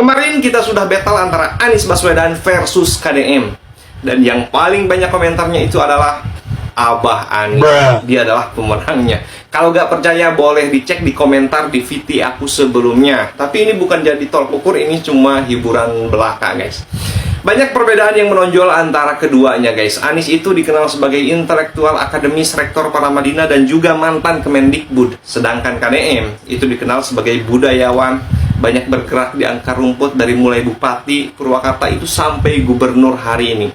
Kemarin kita sudah battle antara Anies Baswedan versus KDM. Dan yang paling banyak komentarnya itu adalah Abah Anies. Dia adalah pemenangnya. Kalau gak percaya boleh dicek di komentar di VT aku sebelumnya. Tapi ini bukan jadi tolak ukur, ini cuma hiburan belaka guys. Banyak perbedaan yang menonjol antara keduanya guys. Anies itu dikenal sebagai intelektual akademis, rektor Paramadina dan juga mantan Kemendikbud. Sedangkan KDM itu dikenal sebagai budayawan, banyak bergerak di akar rumput dari mulai Bupati Purwakarta itu sampai gubernur hari ini.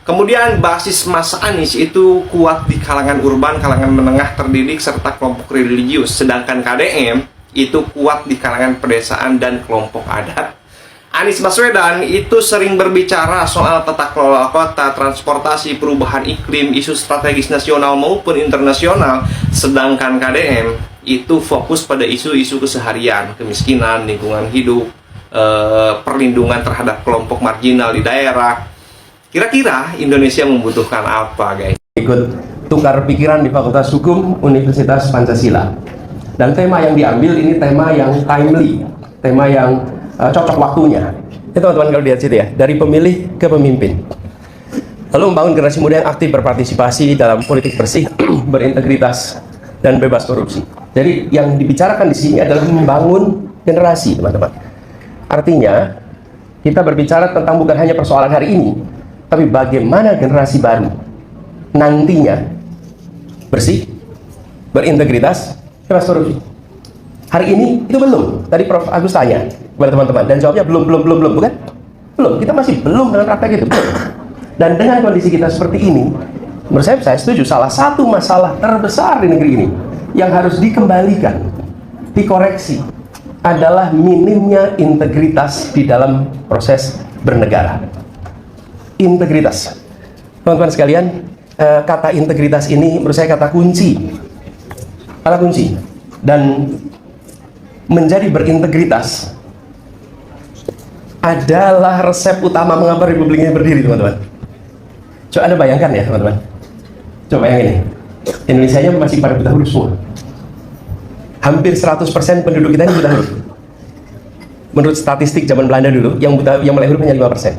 Kemudian basis Mas Anies itu kuat di kalangan urban, kalangan menengah terdidik, serta kelompok religius. Sedangkan KDM itu kuat di kalangan pedesaan dan kelompok adat. Anies Baswedan itu sering berbicara soal tata kelola kota, transportasi, perubahan iklim, isu strategis nasional maupun internasional. Sedangkan KDM itu fokus pada isu-isu keseharian, kemiskinan, lingkungan hidup, perlindungan terhadap kelompok marginal di daerah. Kira-kira Indonesia membutuhkan apa, guys? Ikut tukar pikiran di Fakultas Hukum Universitas Pancasila. Dan tema yang diambil ini tema yang timely, tema yang cocok waktunya. Itu teman-teman kalau lihat situ ya, dari pemilih ke pemimpin. Lalu membangun generasi muda yang aktif berpartisipasi dalam politik bersih, berintegritas, dan bebas korupsi. Jadi yang dibicarakan di sini adalah membangun generasi, teman-teman. Artinya, kita berbicara tentang bukan hanya persoalan hari ini, tapi bagaimana generasi baru nantinya bersih, berintegritas, bebas korupsi. Hari ini itu belum. Tadi Prof Agus tanya kepada teman-teman dan jawabnya belum, bukan? Belum. Kita masih belum dengan praktek itu. Dan dengan kondisi kita seperti ini, menurut saya setuju, salah satu masalah terbesar di negeri ini yang harus dikembalikan, dikoreksi, adalah minimnya integritas di dalam proses bernegara. Integritas. Teman-teman sekalian, kata integritas ini menurut saya kata kunci. Kata kunci. Dan menjadi berintegritas adalah resep utama mengapa Republik ini berdiri, teman-teman. Coba Anda bayangkan ya, teman-teman. Coba bayangin nih. Indonesia masih pada buta huruf semua. Hampir 100% penduduk kita ini buta huruf. Menurut statistik zaman Belanda dulu, yang melek huruf hanya 5%.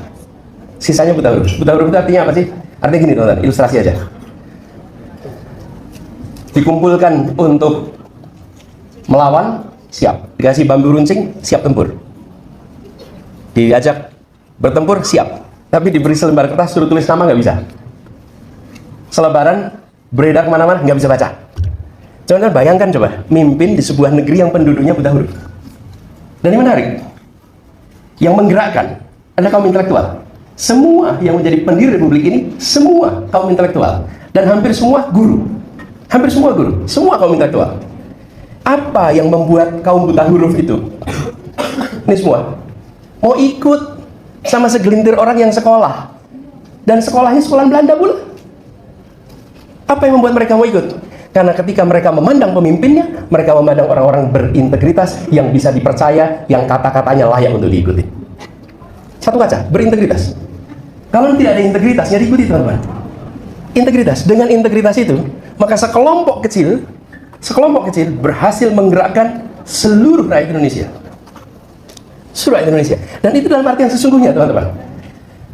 Sisanya buta huruf. Buta huruf itu artinya apa sih? Artinya gini, teman-teman, ilustrasi aja. Dikumpulkan untuk melawan, siap. Dikasih bambu runcing, siap tempur. Diajak bertempur, siap. Tapi diberi selembar kertas, suruh tulis nama, nggak bisa. Selebaran, beredar kemana-mana, nggak bisa baca. Coba bayangkan coba, mimpin di sebuah negeri yang penduduknya buta huruf. Dan yang menarik, yang menggerakkan adalah kaum intelektual. Semua yang menjadi pendiri Republik ini, semua kaum intelektual. Dan hampir semua guru. Hampir semua guru, semua kaum intelektual. Apa yang membuat kaum buta huruf itu, ini semua, mau ikut sama segelintir orang yang sekolah, dan sekolahnya sekolah Belanda pula? Apa yang membuat mereka mau ikut? Karena ketika mereka memandang pemimpinnya, mereka memandang orang-orang berintegritas yang bisa dipercaya, yang kata-katanya layak untuk diikuti. Satu kaca, berintegritas. Kalau tidak ada integritasnya, diikuti, teman-teman. Integritas. Dengan integritas itu, maka sekelompok kecil berhasil menggerakkan seluruh rakyat Indonesia. Seluruh rakyat Indonesia. Dan itu dalam artian sesungguhnya, teman-teman.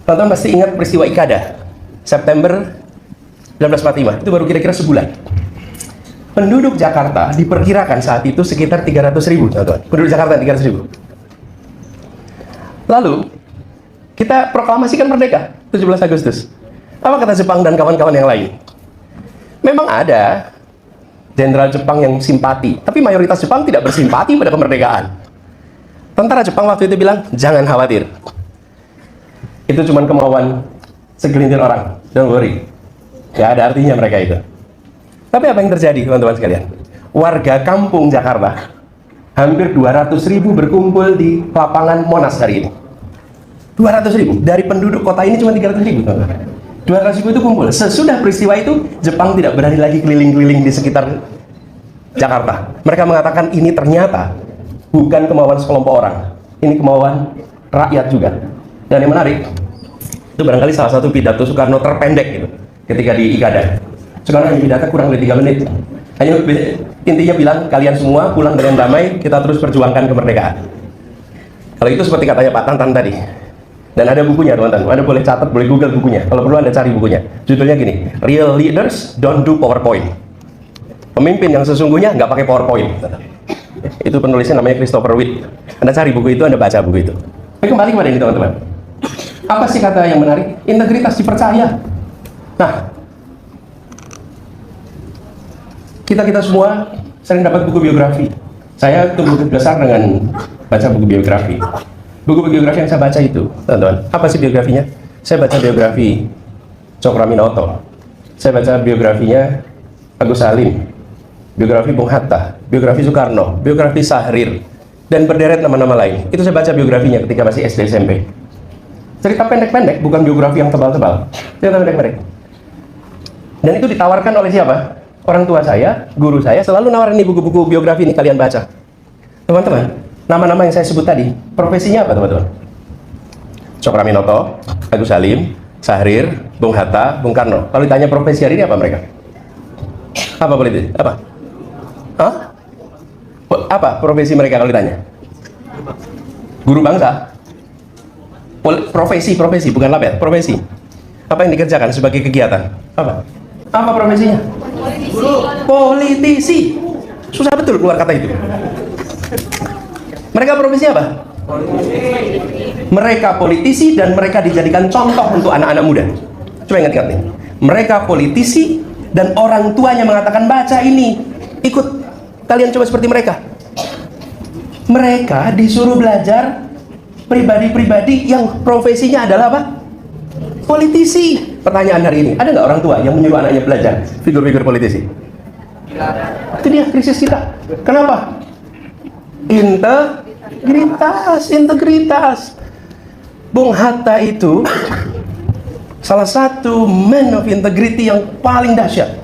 Teman-teman pasti ingat peristiwa Ikada, September 1945. Itu baru kira-kira sebulan. Penduduk Jakarta diperkirakan saat itu sekitar 300.000, teman-teman. Penduduk Jakarta 300.000. Lalu, kita proklamasikan merdeka, 17 Agustus. Apa kata Jepang dan kawan-kawan yang lain? Memang ada jenderal Jepang yang simpati, tapi mayoritas Jepang tidak bersimpati pada kemerdekaan. Tentara Jepang waktu itu bilang, jangan khawatir. Itu cuma kemauan segelintir orang. Don't worry. Gak ada artinya mereka itu. Tapi apa yang terjadi, teman-teman sekalian? Warga kampung Jakarta, hampir 200.000 berkumpul di lapangan Monas hari ini. 200.000. Dari penduduk kota ini cuma 300.000, teman-teman. 200.000 itu kumpul. Sesudah peristiwa itu, Jepang tidak berani lagi keliling-keliling di sekitar Jakarta. Mereka mengatakan ini ternyata bukan kemauan sekelompok orang, ini kemauan rakyat juga. Dan yang menarik, itu barangkali salah satu pidato Soekarno terpendek gitu, ketika di Ikada. Soekarno hanya pidato kurang dari 3 menit. Hanya intinya bilang, kalian semua pulang dengan damai, kita terus perjuangkan kemerdekaan. Kalau itu seperti katanya Pak Tantan tadi. Dan ada bukunya teman-teman, Anda boleh catat, boleh Google bukunya. Kalau perlu Anda cari bukunya. Judulnya gini, Real Leaders Don't Do PowerPoint. Pemimpin yang sesungguhnya nggak pakai PowerPoint. Itu penulisnya namanya Christopher Witt. Anda cari buku itu, Anda baca buku itu. Tapi kembali kepada ini teman-teman. Apa sih kata yang menarik? Integritas dipercaya. Nah, kita semua sering dapat buku biografi. Saya tumbuh besar dengan baca buku biografi. Buku biografi yang saya baca itu, teman-teman, apa sih biografinya? Saya baca biografi Cokroaminoto, saya baca biografinya Agus Salim, biografi Bung Hatta, biografi Soekarno, biografi Syahrir, dan berderet nama-nama lain. Itu saya baca biografinya ketika masih SD SMP. Cerita pendek-pendek, bukan biografi yang tebal-tebal. Cerita pendek-pendek. Dan itu ditawarkan oleh siapa? Orang tua saya, guru saya, selalu nawarin nih buku-buku biografi ini kalian baca. Teman-teman, nama-nama yang saya sebut tadi, profesinya apa teman-teman? Cokroaminoto, Agus Salim, Syahrir, Bung Hatta, Bung Karno. Kalau ditanya profesi hari ini apa mereka? Apa politik? Apa? Hah? Apa profesi mereka kalau ditanya? Guru bangsa. Profesi, bukan label, profesi. Apa yang dikerjakan sebagai kegiatan? Apa? Apa profesinya? Politisi. Susah betul keluar kata itu. Mereka profesi apa? Mereka politisi dan mereka dijadikan contoh untuk anak-anak muda. Coba ingat-ingat nih. Mereka politisi dan orang tuanya mengatakan baca ini, ikut, kalian coba seperti mereka. Mereka disuruh belajar pribadi-pribadi yang profesinya adalah apa? Politisi. Pertanyaan hari ini, ada nggak orang tua yang menyuruh anaknya belajar figur-figur politisi? Itu dia krisis kita. Kenapa? Integritas. Bung Hatta itu salah satu man of integrity yang paling dahsyat.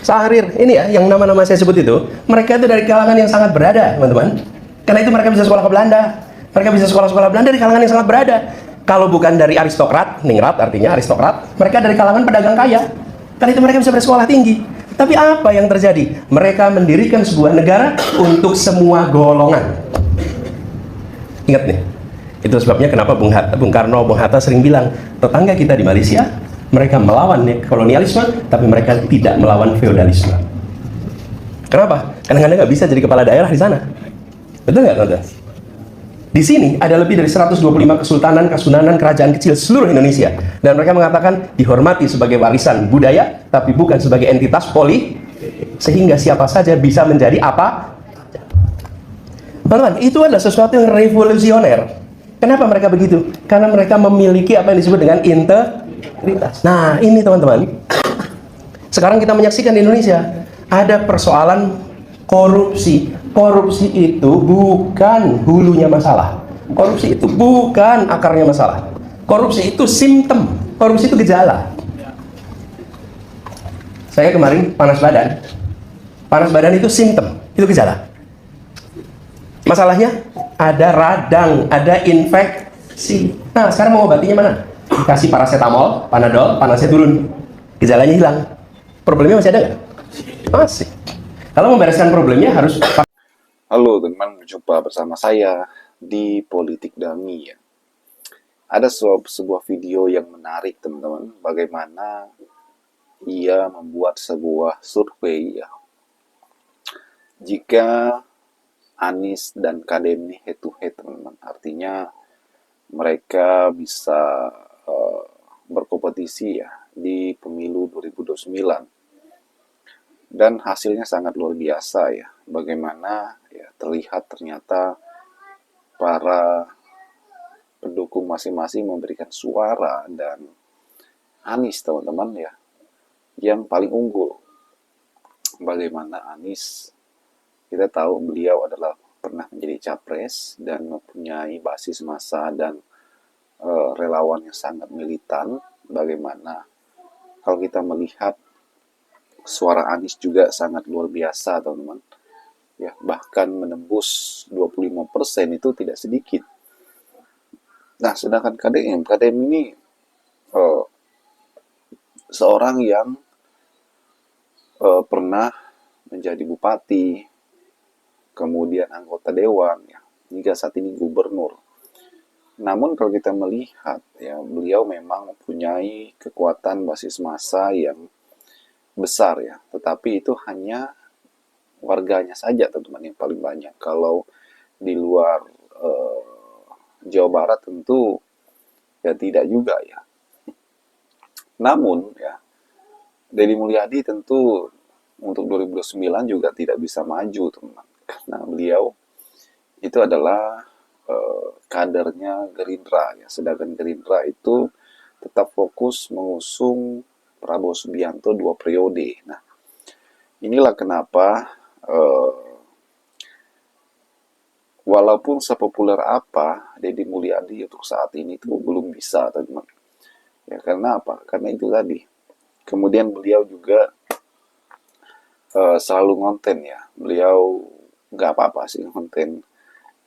Syahrir, ini ya, yang nama-nama saya sebut itu, mereka itu dari kalangan yang sangat berada, teman-teman. Karena itu mereka bisa sekolah ke Belanda. Mereka bisa sekolah-sekolah Belanda dari kalangan yang sangat berada. Kalau bukan dari aristokrat, ningrat artinya aristokrat, mereka dari kalangan pedagang kaya. Karena itu mereka bisa bersekolah tinggi. Tapi apa yang terjadi? Mereka mendirikan sebuah negara untuk semua golongan. Ingat nih, itu sebabnya kenapa Bung Karno, Bung Hatta sering bilang, tetangga kita di Malaysia, mereka melawan kolonialisme, tapi mereka tidak melawan feodalisme. Kenapa? Karena Anda nggak bisa jadi kepala daerah di sana. Betul nggak, teman-teman? Di sini ada lebih dari 125 kesultanan, kesunanan, kerajaan kecil seluruh Indonesia. Dan mereka mengatakan dihormati sebagai warisan budaya, tapi bukan sebagai entitas sehingga siapa saja bisa menjadi apa. Teman-teman, itu adalah sesuatu yang revolusioner. Kenapa mereka begitu? Karena mereka memiliki apa yang disebut dengan integritas. Nah, ini teman-teman. Sekarang kita menyaksikan di Indonesia ada persoalan korupsi. Korupsi itu bukan hulunya masalah. Korupsi itu bukan akarnya masalah. Korupsi itu simptom. Korupsi itu gejala. Saya kemarin panas badan. Panas badan itu simptom, itu gejala. Masalahnya ada radang, ada infeksi. Nah, sekarang mau obatinya mana? Dikasih paracetamol, panadol, panasnya turun. Gejalanya hilang. Problemnya masih ada nggak? Masih. Kalau membereskan problemnya harus. Halo teman, berjumpa bersama saya di Politik Dami ya. Ada sebuah video yang menarik teman-teman, bagaimana ia membuat sebuah survei ya. Jika Anies dan Kadem ini head to head teman-teman, artinya mereka bisa berkompetisi ya di pemilu 2029. Dan hasilnya sangat luar biasa ya, bagaimana ya terlihat ternyata para pendukung masing-masing memberikan suara dan Anies teman-teman ya yang paling unggul. Bagaimana Anies, kita tahu beliau adalah pernah menjadi capres dan mempunyai basis massa dan relawan yang sangat militan. Bagaimana kalau kita melihat suara Anies juga sangat luar biasa teman-teman ya, bahkan menembus 25% itu tidak sedikit. Nah, sedangkan KDM ini seorang yang pernah menjadi bupati, kemudian anggota dewan ya, hingga saat ini gubernur. Namun kalau kita melihat ya, beliau memang mempunyai kekuatan basis massa yang besar ya, tetapi itu hanya warganya saja teman-teman yang paling banyak. Kalau di luar Jawa Barat tentu ya tidak juga ya. Namun ya, Deddy Mulyadi tentu untuk 2009 juga tidak bisa maju teman-teman, karena beliau itu adalah kadernya Gerindra ya, sedangkan Gerindra itu tetap fokus mengusung Prabowo Subianto 2 periode. Nah, inilah kenapa walaupun sepopuler apa Deddy Mulyadi untuk saat ini itu belum bisa teman. Ya karena apa? Karena itu tadi. Kemudian beliau juga selalu ngonten ya. Beliau nggak apa-apa sih ngonten.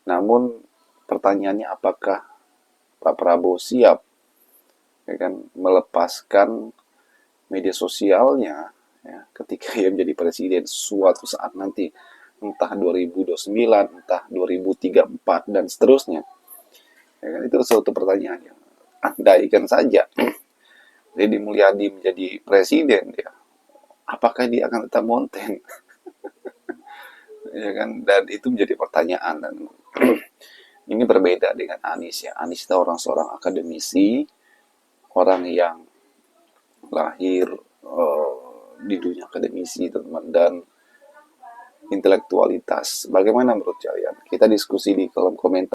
Namun pertanyaannya apakah Pak Prabowo siap ya kan, melepaskan media sosialnya ya, ketika ia menjadi presiden suatu saat nanti, entah 2029, entah 2034 dan seterusnya. Ya kan, itu suatu pertanyaan yang andaikan saja Deddy Mulyadi menjadi presiden ya, apakah dia akan tetap konten? Ya kan, dan itu menjadi pertanyaan. Dan ini berbeda dengan Anies ya. Anies itu seorang akademisi, orang yang lahir di dunia akademisi teman, dan intelektualitas. Bagaimana menurut kalian? Kita diskusi di kolom komentar.